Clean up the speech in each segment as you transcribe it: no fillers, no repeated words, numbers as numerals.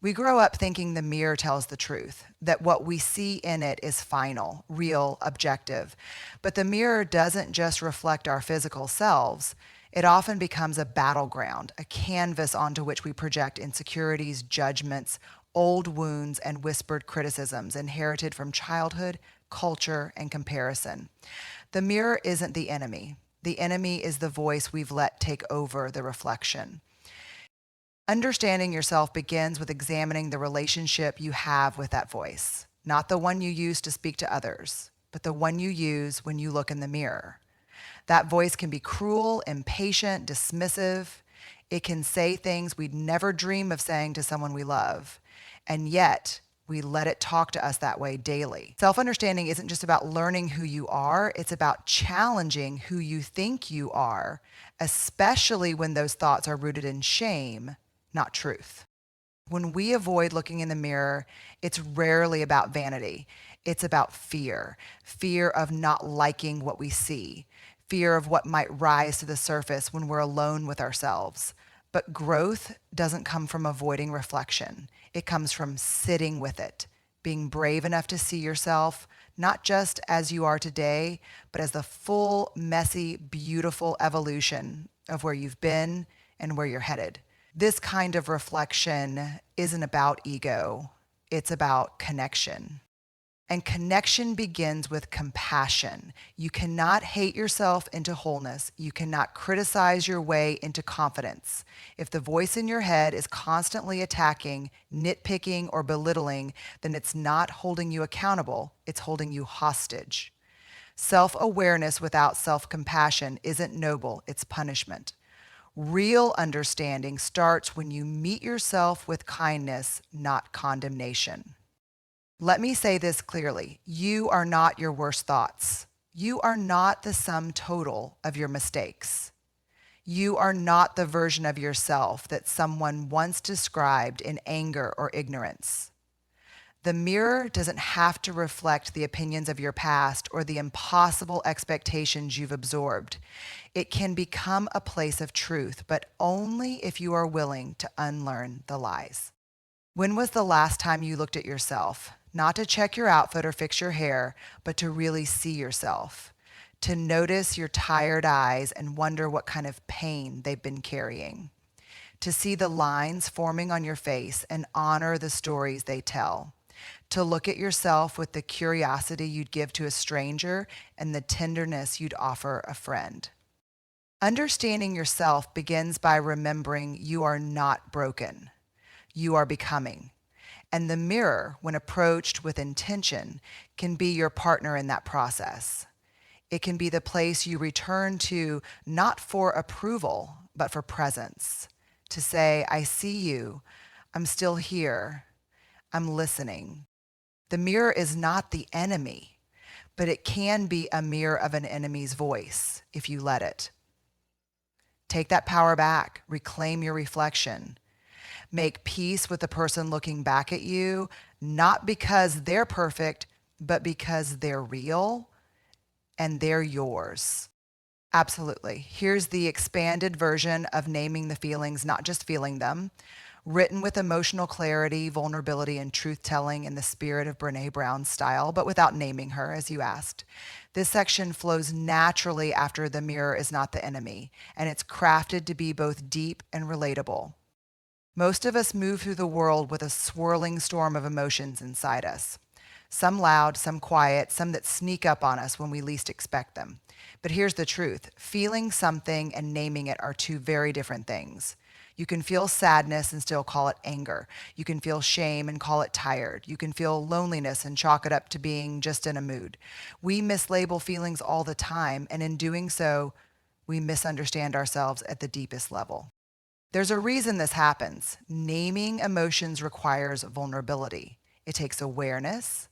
We grow up thinking the mirror tells the truth, that what we see in it is final, real, objective. But the mirror doesn't just reflect our physical selves. It often becomes a battleground, a canvas onto which we project insecurities, judgments, old wounds, and whispered criticisms inherited from childhood, culture, and comparison. The mirror isn't the enemy. The enemy is the voice we've let take over the reflection. Understanding yourself begins with examining the relationship you have with that voice, not the one you use to speak to others, but the one you use when you look in the mirror. That voice can be cruel, impatient, dismissive. It can say things we'd never dream of saying to someone we love. And yet, we let it talk to us that way daily. Self-understanding isn't just about learning who you are, it's about challenging who you think you are, especially when those thoughts are rooted in shame, not truth. When we avoid looking in the mirror, it's rarely about vanity. It's about fear, fear of not liking what we see, fear of what might rise to the surface when we're alone with ourselves. But growth doesn't come from avoiding reflection. It comes from sitting with it, being brave enough to see yourself, not just as you are today, but as the full, messy, beautiful evolution of where you've been and where you're headed. This kind of reflection isn't about ego. It's about connection. And connection begins with compassion. You cannot hate yourself into wholeness. You cannot criticize your way into confidence. If the voice in your head is constantly attacking, nitpicking, or belittling, then it's not holding you accountable. It's holding you hostage. Self-awareness without self-compassion isn't noble. It's punishment. Real understanding starts when you meet yourself with kindness, not condemnation. Let me say this clearly. You are not your worst thoughts. You are not the sum total of your mistakes. You are not the version of yourself that someone once described in anger or ignorance. The mirror doesn't have to reflect the opinions of your past or the impossible expectations you've absorbed. It can become a place of truth, but only if you are willing to unlearn the lies. When was the last time you looked at yourself? Not to check your outfit or fix your hair, but to really see yourself. To notice your tired eyes and wonder what kind of pain they've been carrying. To see the lines forming on your face and honor the stories they tell. To look at yourself with the curiosity you'd give to a stranger and the tenderness you'd offer a friend. Understanding yourself begins by remembering you are not broken. You are becoming. And the mirror, when approached with intention, can be your partner in that process. It can be the place you return to not for approval, but for presence. To say, I see you, I'm still here, I'm listening. The mirror is not the enemy, but it can be a mirror of an enemy's voice if you let it. Take that power back, reclaim your reflection. Make peace with the person looking back at you, not because they're perfect, but because they're real and they're yours. Absolutely. Here's the expanded version of naming the feelings, not just feeling them, written with emotional clarity, vulnerability, and truth-telling in the spirit of Brene Brown's style, but without naming her, as you asked. This section flows naturally after the mirror is not the enemy, and it's crafted to be both deep and relatable. Most of us move through the world with a swirling storm of emotions inside us. Some loud, some quiet, some that sneak up on us when we least expect them. But here's the truth. Feeling something and naming it are two very different things. You can feel sadness and still call it anger. You can feel shame and call it tired. You can feel loneliness and chalk it up to being just in a mood. We mislabel feelings all the time, and in doing so, we misunderstand ourselves at the deepest level. There's a reason this happens. Naming emotions requires vulnerability. It takes awareness.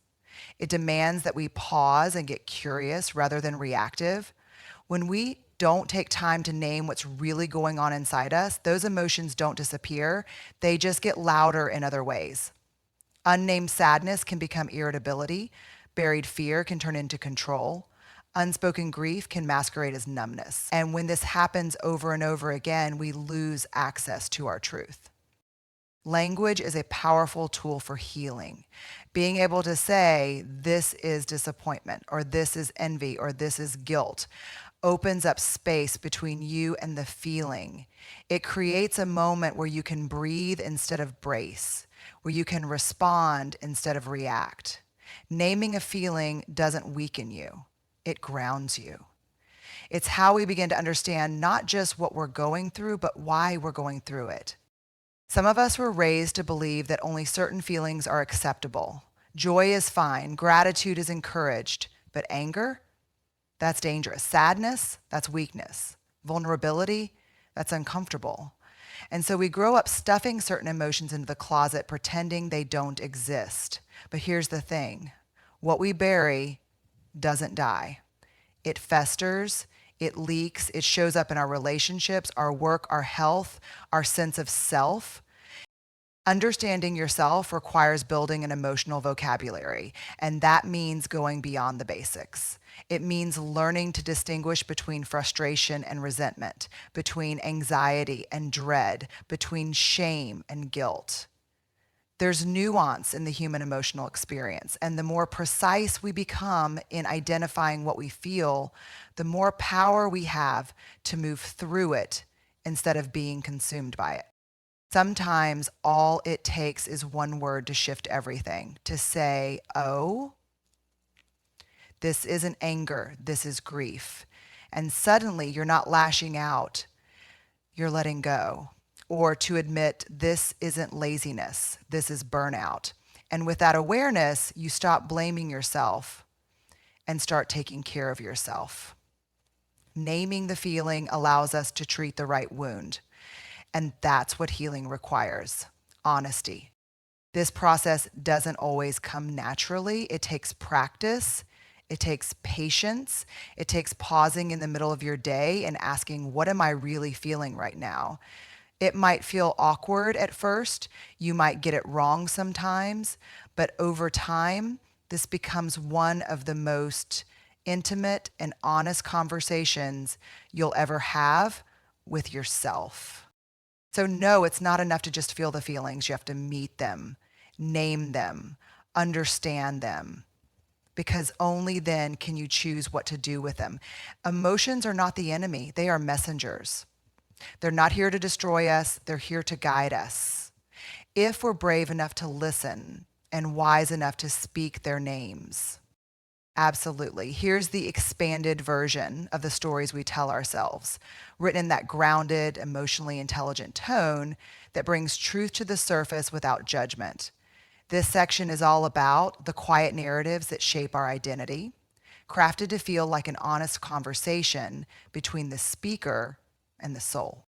It demands that we pause and get curious rather than reactive. When we don't take time to name what's really going on inside us, those emotions don't disappear. They just get louder in other ways. Unnamed sadness can become irritability. Buried fear can turn into control. Unspoken grief can masquerade as numbness. And when this happens over and over again, we lose access to our truth. Language is a powerful tool for healing. Being able to say, this is disappointment, or this is envy, or this is guilt, opens up space between you and the feeling. It creates a moment where you can breathe instead of brace, where you can respond instead of react. Naming a feeling doesn't weaken you, it grounds you. It's how we begin to understand not just what we're going through, but why we're going through it. Some of us were raised to believe that only certain feelings are acceptable. Joy is fine, gratitude is encouraged, but anger, that's dangerous. Sadness, that's weakness. Vulnerability, that's uncomfortable. And so we grow up stuffing certain emotions into the closet, pretending they don't exist. But here's the thing, what we bury doesn't die. It festers, it leaks, it shows up in our relationships, our work, our health, our sense of self. Understanding yourself requires building an emotional vocabulary, and that means going beyond the basics. It means learning to distinguish between frustration and resentment, between anxiety and dread, between shame and guilt. There's nuance in the human emotional experience, and the more precise we become in identifying what we feel, the more power we have to move through it instead of being consumed by it. Sometimes all it takes is one word to shift everything, to say, oh, this isn't anger, this is grief. And suddenly you're not lashing out, you're letting go. Or to admit, this isn't laziness, this is burnout. And with that awareness, you stop blaming yourself and start taking care of yourself. Naming the feeling allows us to treat the right wound. And that's what healing requires, honesty. This process doesn't always come naturally. It takes practice. It takes patience. It takes pausing in the middle of your day and asking, what am I really feeling right now? It might feel awkward at first. You might get it wrong sometimes. But over time, this becomes one of the most intimate and honest conversations you'll ever have with yourself. So no, it's not enough to just feel the feelings. You have to meet them, name them, understand them, because only then can you choose what to do with them. Emotions are not the enemy. They are messengers. They're not here to destroy us. They're here to guide us. If we're brave enough to listen and wise enough to speak their names. Absolutely. Here's the expanded version of the stories we tell ourselves, written in that grounded, emotionally intelligent tone that brings truth to the surface without judgment. This section is all about the quiet narratives that shape our identity, crafted to feel like an honest conversation between the speaker and the soul.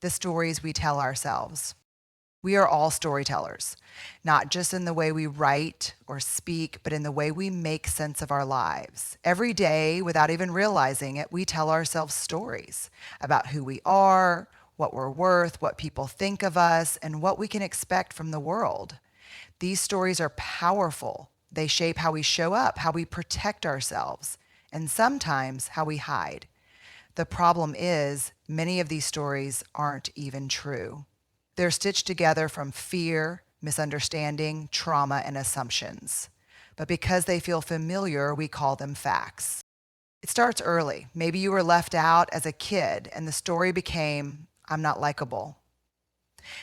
The stories we tell ourselves. We are all storytellers, not just in the way we write or speak, but in the way we make sense of our lives. Every day, without even realizing it, we tell ourselves stories about who we are, what we're worth, what people think of us, and what we can expect from the world. These stories are powerful. They shape how we show up, how we protect ourselves, and sometimes how we hide. The problem is, many of these stories aren't even true. They're stitched together from fear, misunderstanding, trauma, and assumptions. But because they feel familiar, we call them facts. It starts early. Maybe you were left out as a kid and the story became, I'm not likable.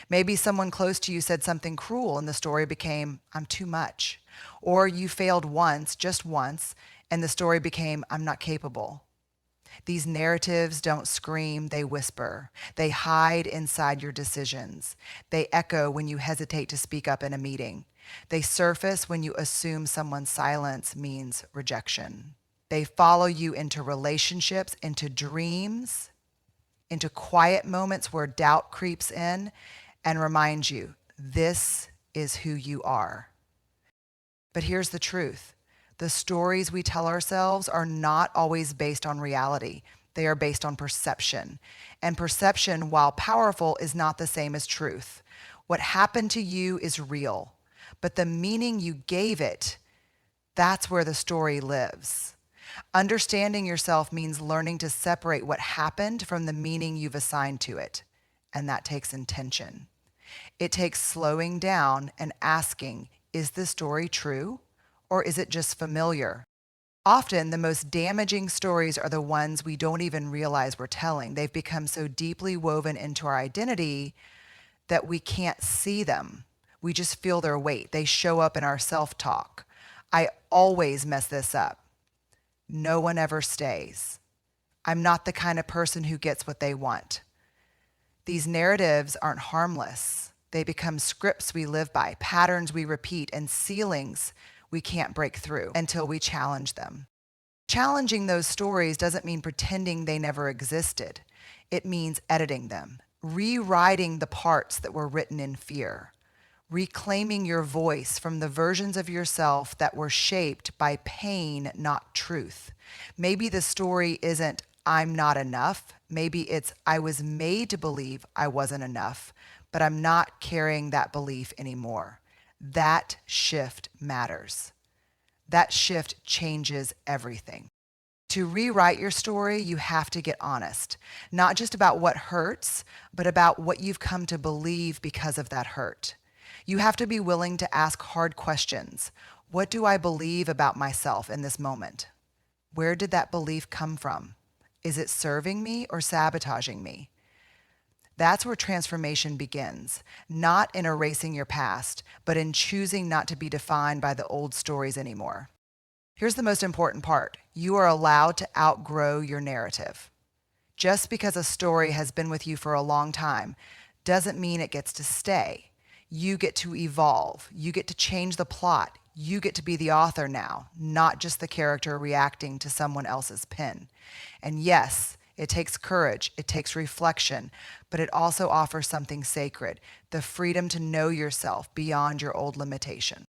Maybe someone close to you said something cruel and the story became, I'm too much. Or you failed once, just once, and the story became, I'm not capable. These narratives don't scream, they whisper. They hide inside your decisions. They echo when you hesitate to speak up in a meeting. They surface when you assume someone's silence means rejection. They follow you into relationships, into dreams, into quiet moments where doubt creeps in and reminds you, this is who you are. But here's the truth. The stories we tell ourselves are not always based on reality. They are based on perception. And perception, while powerful, is not the same as truth. What happened to you is real, but the meaning you gave it, that's where the story lives. Understanding yourself means learning to separate what happened from the meaning you've assigned to it, and that takes intention. It takes slowing down and asking, is this story true or is it just familiar? Often, the most damaging stories are the ones we don't even realize we're telling. They've become so deeply woven into our identity that we can't see them. We just feel their weight. They show up in our self-talk. I always mess this up. No one ever stays. I'm not the kind of person who gets what they want. These narratives aren't harmless. They become scripts we live by, patterns we repeat, and ceilings we can't break through until we challenge them. Challenging those stories doesn't mean pretending they never existed. It means editing them, rewriting the parts that were written in fear, reclaiming your voice from the versions of yourself that were shaped by pain, not truth. Maybe the story isn't, I'm not enough. Maybe it's, I was made to believe I wasn't enough, but I'm not carrying that belief anymore. That shift matters. That shift changes everything. To rewrite your story, you have to get honest, not just about what hurts, but about what you've come to believe because of that hurt. You have to be willing to ask hard questions. What do I believe about myself in this moment? Where did that belief come from? Is it serving me or sabotaging me? That's where transformation begins, not in erasing your past, but in choosing not to be defined by the old stories anymore. Here's the most important part. You are allowed to outgrow your narrative. Just because a story has been with you for a long time doesn't mean it gets to stay. You get to evolve. You get to change the plot. You get to be the author now, not just the character reacting to someone else's pen. And yes, it takes courage, it takes reflection, but it also offers something sacred, the freedom to know yourself beyond your old limitation.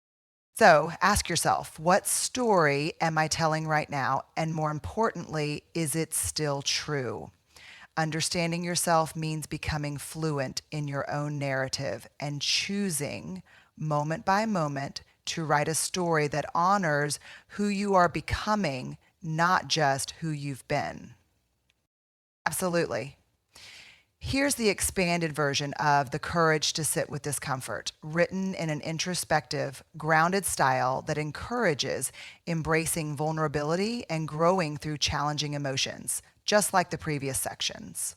So ask yourself, what story am I telling right now? And more importantly, is it still true? Understanding yourself means becoming fluent in your own narrative and choosing moment by moment to write a story that honors who you are becoming, not just who you've been. Absolutely. Here's the expanded version of The Courage to Sit with Discomfort, written in an introspective, grounded style that encourages embracing vulnerability and growing through challenging emotions, just like the previous sections.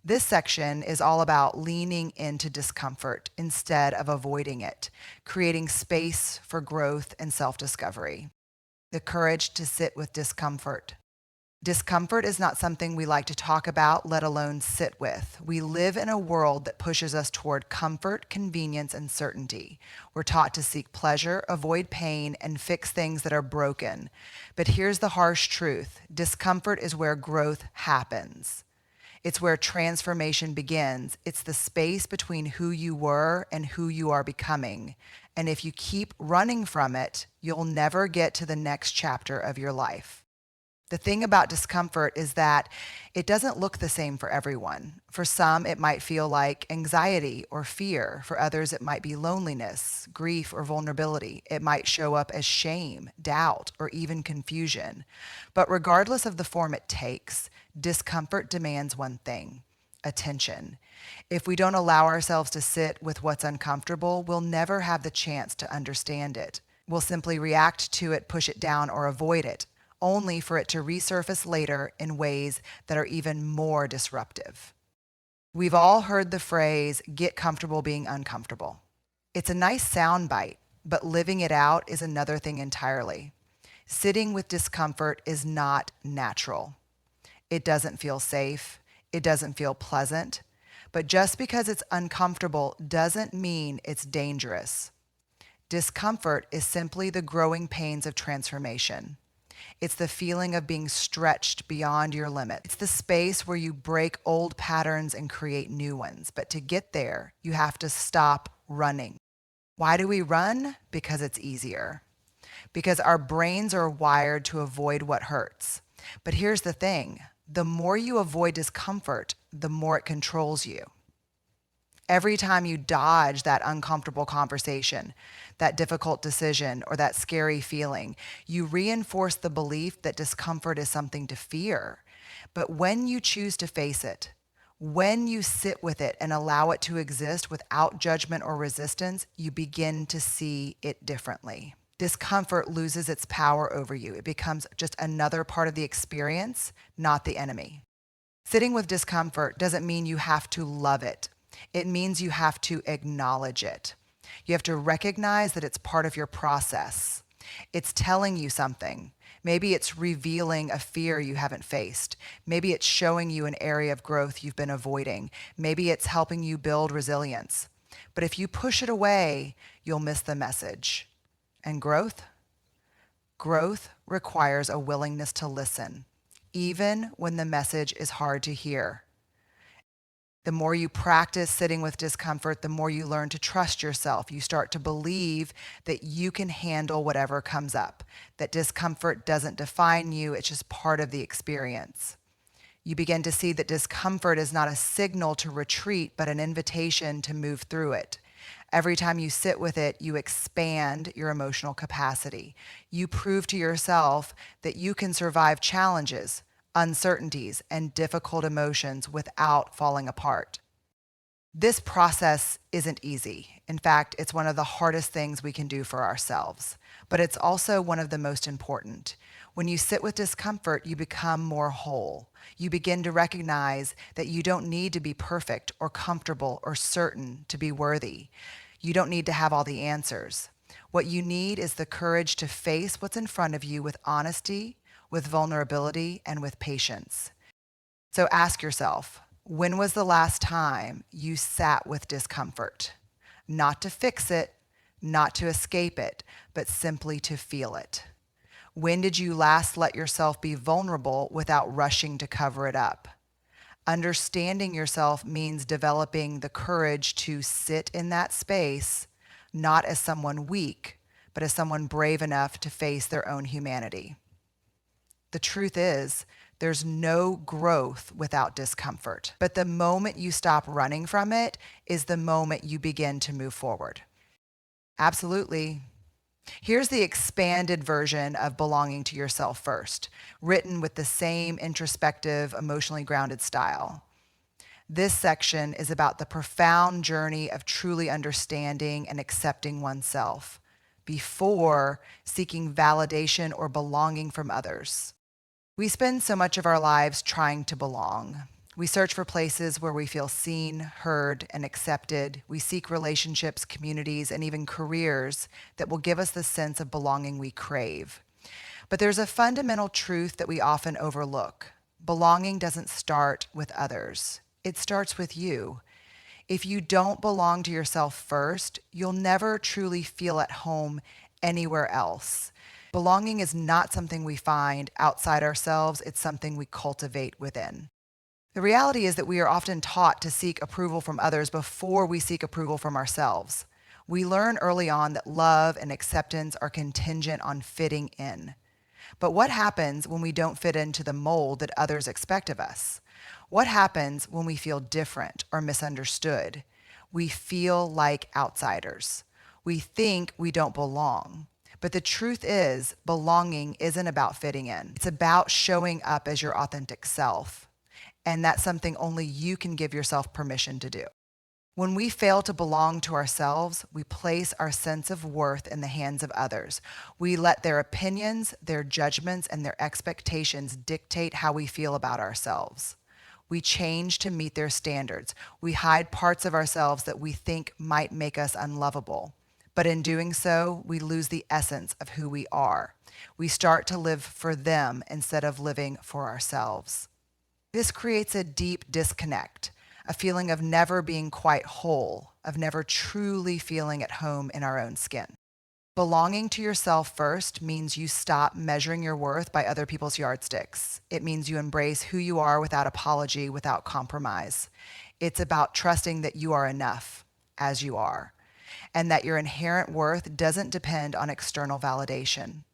This section is all about leaning into discomfort instead of avoiding it, creating space for growth and self-discovery. The courage to sit with discomfort. Discomfort is not something we like to talk about, let alone sit with. We live in a world that pushes us toward comfort, convenience, and certainty. We're taught to seek pleasure, avoid pain, and fix things that are broken. But here's the harsh truth. Discomfort is where growth happens. It's where transformation begins. It's the space between who you were and who you are becoming. And if you keep running from it, you'll never get to the next chapter of your life. The thing about discomfort is that it doesn't look the same for everyone. For some, it might feel like anxiety or fear. For others, it might be loneliness, grief, or vulnerability. It might show up as shame, doubt, or even confusion. But regardless of the form it takes, discomfort demands one thing: attention. If we don't allow ourselves to sit with what's uncomfortable, we'll never have the chance to understand it. We'll simply react to it, push it down, or avoid it, only for it to resurface later in ways that are even more disruptive. We've all heard the phrase, get comfortable being uncomfortable. It's a nice soundbite, but living it out is another thing entirely. Sitting with discomfort is not natural. It doesn't feel safe. It doesn't feel pleasant. But just because it's uncomfortable doesn't mean it's dangerous. Discomfort is simply the growing pains of transformation. It's the feeling of being stretched beyond your limit. It's the space where you break old patterns and create new ones. But to get there, you have to stop running. Why do we run? Because it's easier. Because our brains are wired to avoid what hurts. But here's the thing. The more you avoid discomfort, the more it controls you. Every time you dodge that uncomfortable conversation, that difficult decision, or that scary feeling, you reinforce the belief that discomfort is something to fear. But when you choose to face it, When you sit with it and allow it to exist without judgment or resistance, you begin to see it differently. Discomfort loses its power over you. It becomes just another part of the experience, not the enemy. Sitting with discomfort doesn't mean you have to love it. It means you have to acknowledge it. You have to recognize that it's part of your process. It's telling you something. Maybe it's revealing a fear you haven't faced. Maybe it's showing you an area of growth you've been avoiding. Maybe it's helping you build resilience. But if you push it away, you'll miss the message. And growth? Growth requires a willingness to listen, even when the message is hard to hear. The more you practice sitting with discomfort, the more you learn to trust yourself. You start to believe that you can handle whatever comes up, that discomfort doesn't define you, it's just part of the experience. You begin to see that discomfort is not a signal to retreat, but an invitation to move through it. Every time you sit with it, you expand your emotional capacity. You prove to yourself that you can survive challenges, uncertainties, and difficult emotions without falling apart. This process isn't easy. In fact, it's one of the hardest things we can do for ourselves, but it's also one of the most important. When you sit with discomfort, you become more whole. You begin to recognize that you don't need to be perfect or comfortable or certain to be worthy. You don't need to have all the answers. What you need is the courage to face what's in front of you with honesty, with vulnerability, and with patience. So ask yourself, when was the last time you sat with discomfort? Not to fix it, not to escape it, but simply to feel it. When did you last let yourself be vulnerable without rushing to cover it up? Understanding yourself means developing the courage to sit in that space, not as someone weak, but as someone brave enough to face their own humanity. The truth is, there's no growth without discomfort. But the moment you stop running from it is the moment you begin to move forward. Absolutely. Here's the expanded version of belonging to yourself first, written with the same introspective, emotionally grounded style. This section is about the profound journey of truly understanding and accepting oneself before seeking validation or belonging from others. We spend so much of our lives trying to belong. We search for places where we feel seen, heard, and accepted. We seek relationships, communities, and even careers that will give us the sense of belonging we crave. But there's a fundamental truth that we often overlook. Belonging doesn't start with others. It starts with you. If you don't belong to yourself first, you'll never truly feel at home anywhere else. Belonging is not something we find outside ourselves, it's something we cultivate within. The reality is that we are often taught to seek approval from others before we seek approval from ourselves. We learn early on that love and acceptance are contingent on fitting in. But what happens when we don't fit into the mold that others expect of us? What happens when we feel different or misunderstood? We feel like outsiders. We think we don't belong. But the truth is, belonging isn't about fitting in. It's about showing up as your authentic self. And that's something only you can give yourself permission to do. When we fail to belong to ourselves, we place our sense of worth in the hands of others. We let their opinions, their judgments, and their expectations dictate how we feel about ourselves. We change to meet their standards. We hide parts of ourselves that we think might make us unlovable. But in doing so, we lose the essence of who we are. We start to live for them instead of living for ourselves. This creates a deep disconnect, a feeling of never being quite whole, of never truly feeling at home in our own skin. Belonging to yourself first means you stop measuring your worth by other people's yardsticks. It means you embrace who you are without apology, without compromise. It's about trusting that you are enough as you are, and that your inherent worth doesn't depend on external validation.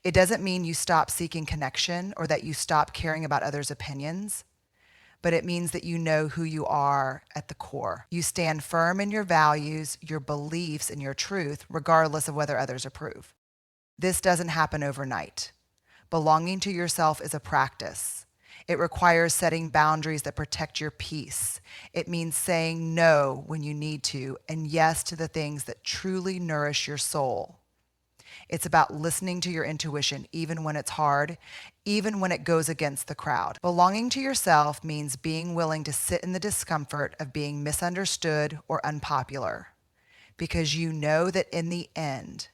It doesn't mean you stop seeking connection or that you stop caring about others' opinions, but it means that you know who you are at the core. You stand firm in your values, your beliefs, and your truth, regardless of whether others approve. This doesn't happen overnight. Belonging to yourself is a practice. It requires setting boundaries that protect your peace. It means saying no when you need to and yes to the things that truly nourish your soul. It's about listening to your intuition, even when it's hard, even when it goes against the crowd. Belonging to yourself means being willing to sit in the discomfort of being misunderstood or unpopular, because you know that in the end,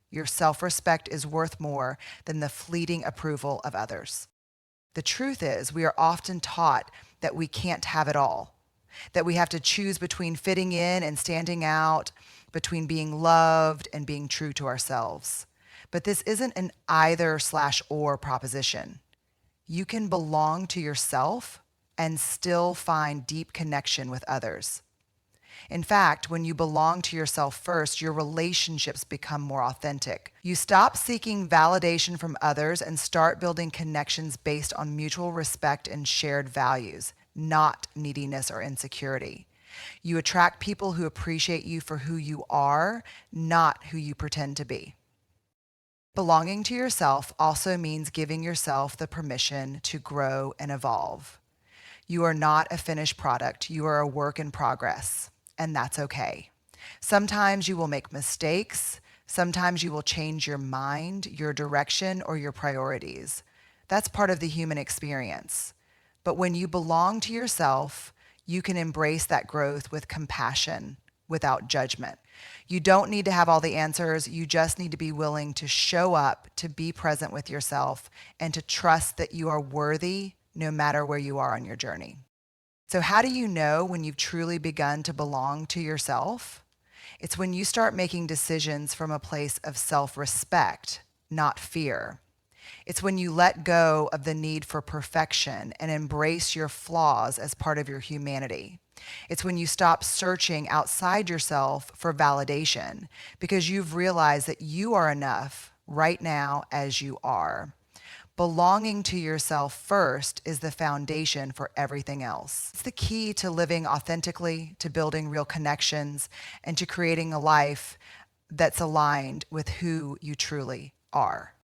your self-respect is worth more than the fleeting approval of others. The truth is, we are often taught that we can't have it all, that we have to choose between fitting in and standing out, between being loved and being true to ourselves. But this isn't an either/or proposition. You can belong to yourself and still find deep connection with others. In fact, when you belong to yourself first, your relationships become more authentic. You stop seeking validation from others and start building connections based on mutual respect and shared values, not neediness or insecurity. You attract people who appreciate you for who you are, not who you pretend to be. Belonging to yourself also means giving yourself the permission to grow and evolve. You are not a finished product. You are a work in progress, and that's okay. Sometimes you will make mistakes. Sometimes you will change your mind, your direction, or your priorities. That's part of the human experience. But when you belong to yourself, you can embrace that growth with compassion, without judgment. You don't need to have all the answers. You just need to be willing to show up, to be present with yourself, and to trust that you are worthy no matter where you are on your journey. So how do you know when you've truly begun to belong to yourself? It's when you start making decisions from a place of self-respect, not fear. It's when you let go of the need for perfection and embrace your flaws as part of your humanity. It's when you stop searching outside yourself for validation because you've realized that you are enough right now as you are. Belonging to yourself first is the foundation for everything else. It's the key to living authentically, to building real connections, and to creating a life that's aligned with who you truly are.